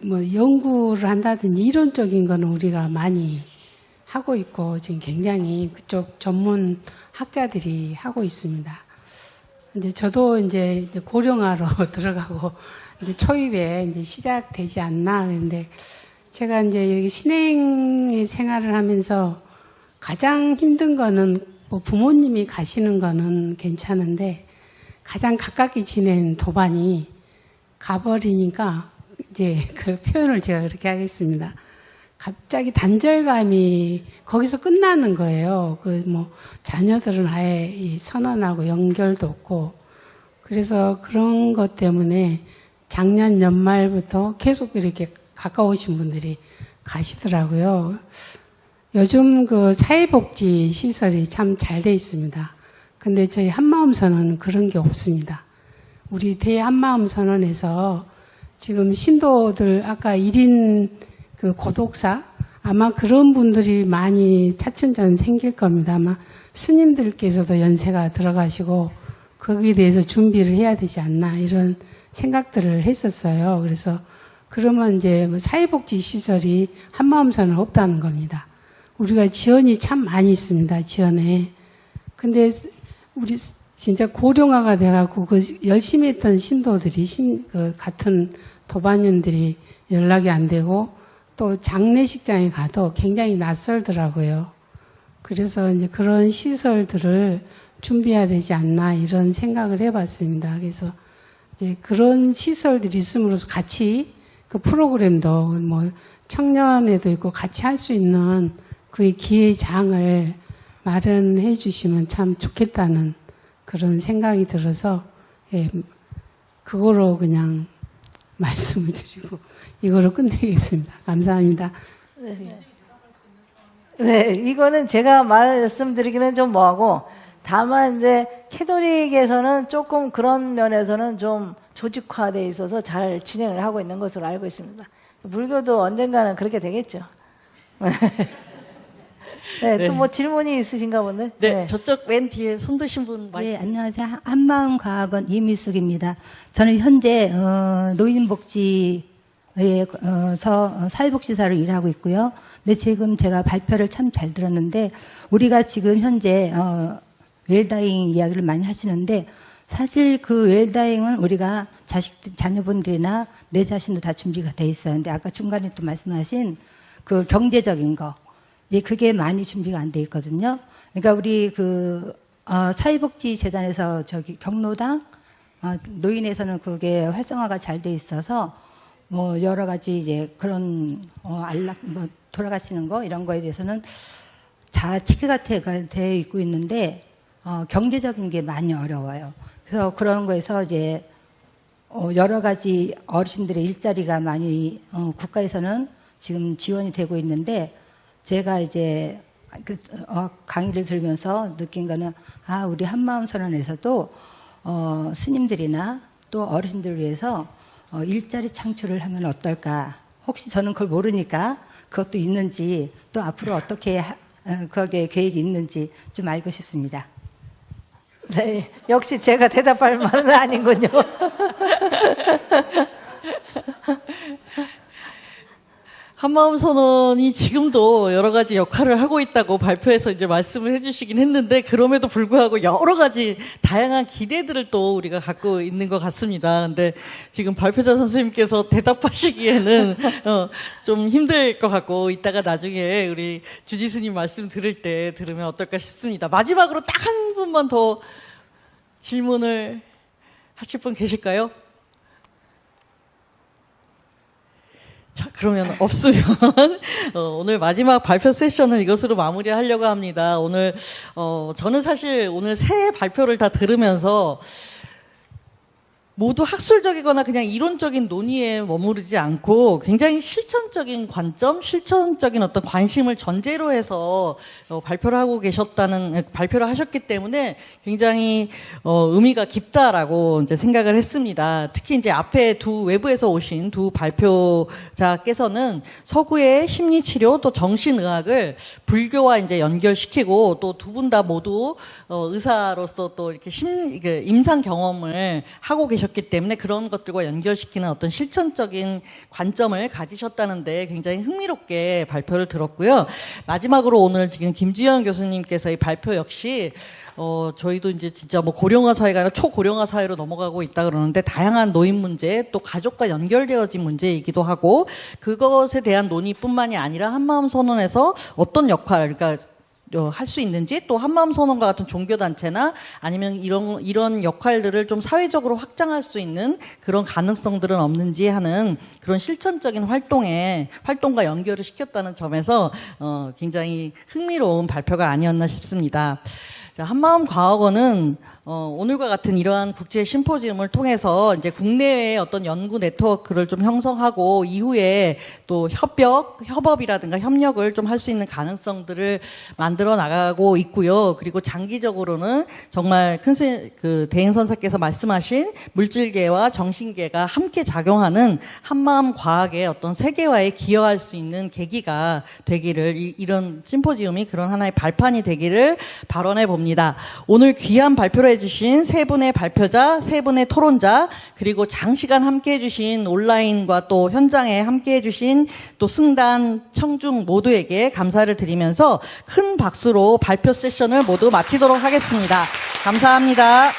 뭐 연구를 한다든지 이론적인 거는 우리가 많이 하고 있고 지금 굉장히 그쪽 전문 학자들이 하고 있습니다. 이제 저도 이제 고령화로 들어가고 이제 초입에 이제 시작되지 않나. 그런데 제가 이제 여기 신행 생활을 하면서 가장 힘든 거는 뭐 부모님이 가시는 거는 괜찮은데 가장 가깝게 지낸 도반이 가버리니까 이제 그 표현을 제가 그렇게 하겠습니다. 갑자기 단절감이 거기서 끝나는 거예요. 뭐 자녀들은 아예 이 선언하고 연결도 없고, 그래서 그런 것 때문에 작년 연말부터 계속 이렇게 가까우신 분들이 가시더라고요. 요즘 그 사회복지 시설이 참 잘 돼 있습니다. 근데 저희 한마음선언은 그런 게 없습니다. 우리 대한마음선언에서 지금 신도들 아까 1인 그 고독사 아마 그런 분들이 많이 차츰차츰 생길 겁니다. 아마 스님들께서도 연세가 들어가시고 거기에 대해서 준비를 해야 되지 않나 이런 생각들을 했었어요. 그래서 그러면 이제 뭐 사회복지 시설이 한마음선언 없다는 겁니다. 우리가 지원이 참 많이 있습니다. 지원에. 근데 우리 진짜 고령화가 돼갖고 그 열심히 했던 신도들이 그 같은 도반년들이 연락이 안 되고 또 장례식장에 가도 굉장히 낯설더라고요. 그래서 이제 그런 시설들을 준비해야 되지 않나 이런 생각을 해봤습니다. 그래서 이제 그런 시설들이 있음으로써 같이 그 프로그램도 뭐 청년에도 있고 같이 할 수 있는 그 기회장을 마련해 주시면 참 좋겠다는 그런 생각이 들어서, 예, 그거로 그냥 말씀을 드리고 이거로 끝내겠습니다. 감사합니다. 네, 이거는 제가 말씀드리기는 좀 뭐하고, 다만 이제 캐톨릭에서는 조금 그런 면에서는 좀 조직화되어 있어서 잘 진행을 하고 있는 것으로 알고 있습니다. 불교도 언젠가는 그렇게 되겠죠. 네, 또 뭐 질문이 있으신가 본데? 네, 저쪽 맨 뒤에 손 드신 분. 네, 안녕하세요. 한마음과학원 이미숙입니다. 저는 현재 노인복지에서 사회복지사로 일하고 있고요. 근데 지금 제가 발표를 참 잘 들었는데, 우리가 지금 현재 웰다잉 이야기를 많이 하시는데, 사실 그 웰다잉은 우리가 자녀분들이나 내 자신도 다 준비가 돼 있어요. 근데 아까 중간에 또 말씀하신 그 경제적인 거, 예, 그게 많이 준비가 안 돼 있거든요. 그러니까 우리 사회복지재단에서 경로당, 노인에서는 그게 활성화가 잘 돼 있어서 뭐 여러 가지 이제 그런 돌아가시는 거 이런 거에 대해서는 다 체크가 되어 있고 있는데 경제적인 게 많이 어려워요. 그래서 그런 거에서 이제 여러 가지 어르신들의 일자리가 많이 국가에서는 지금 지원이 되고 있는데, 제가 이제 강의를 들으면서 느낀 거는 우리 한마음선언에서도 스님들이나 또 어르신들을 위해서 일자리 창출을 하면 어떨까. 혹시 저는 그걸 모르니까 그것도 있는지, 또 앞으로 어떻게 거기에 계획이 있는지 좀 알고 싶습니다. 네, 역시 제가 대답할 말은 아닌군요. 한마음선언이 지금도 여러 가지 역할을 하고 있다고 발표해서 이제 말씀을 해주시긴 했는데, 그럼에도 불구하고 여러 가지 다양한 기대들을 또 우리가 갖고 있는 것 같습니다. 근데 지금 발표자 선생님께서 대답하시기에는 좀 힘들 것 같고, 이따가 나중에 우리 주지스님 말씀 들을 때 들으면 어떨까 싶습니다. 마지막으로 딱 한 분만 더 질문을 하실 분 계실까요? 자, 그러면 없으면 오늘 마지막 발표 세션은 이것으로 마무리하려고 합니다. 오늘 저는 사실 오늘 새 발표를 다 들으면서 모두 학술적이거나 그냥 이론적인 논의에 머무르지 않고 굉장히 실천적인 관점, 실천적인 어떤 관심을 전제로 해서 발표를 하셨기 때문에 굉장히 의미가 깊다라고 이제 생각을 했습니다. 특히 이제 앞에 외부에서 오신 두 발표자께서는 서구의 심리치료 또 정신의학을 불교와 이제 연결시키고 또 두 분 다 모두 의사로서 또 이렇게 임상 경험을 하고 계셨기 때문에 그런 것들과 연결시키는 어떤 실천적인 관점을 가지셨다는데 굉장히 흥미롭게 발표를 들었고요. 마지막으로 오늘 지금 김주현 교수님께서의 발표 역시 저희도 이제 진짜 뭐 고령화 사회가 아니라 초고령화 사회로 넘어가고 있다 그러는데 다양한 노인 문제 또 가족과 연결되어진 문제이기도 하고 그것에 대한 논의뿐만이 아니라 한마음 선언에서 어떤 역할, 그러니까 할 수 있는지 또 한마음 선언과 같은 종교단체나 아니면 이런 역할들을 좀 사회적으로 확장할 수 있는 그런 가능성들은 없는지 하는 그런 실천적인 활동과 연결을 시켰다는 점에서 굉장히 흥미로운 발표가 아니었나 싶습니다. 자, 한마음과학원은 오늘과 같은 이러한 국제 심포지움을 통해서 이제 국내외의 어떤 연구 네트워크를 좀 형성하고 이후에 또 협업이라든가 협력을 좀 할 수 있는 가능성들을 만들어 나가고 있고요. 그리고 장기적으로는 정말 대행 선사께서 말씀하신 물질계와 정신계가 함께 작용하는 한마음 과학의 어떤 세계화에 기여할 수 있는 계기가 되기를 이런 심포지움이 그런 하나의 발판이 되기를 발언해 봅니다. 오늘 귀한 발표를 해주신 세 분의 발표자, 세 분의 토론자, 그리고 장시간 함께 해주신 온라인과 또 현장에 함께 해주신 또 승단, 청중 모두에게 감사를 드리면서 큰 박수로 발표 세션을 모두 마치도록 하겠습니다. 감사합니다.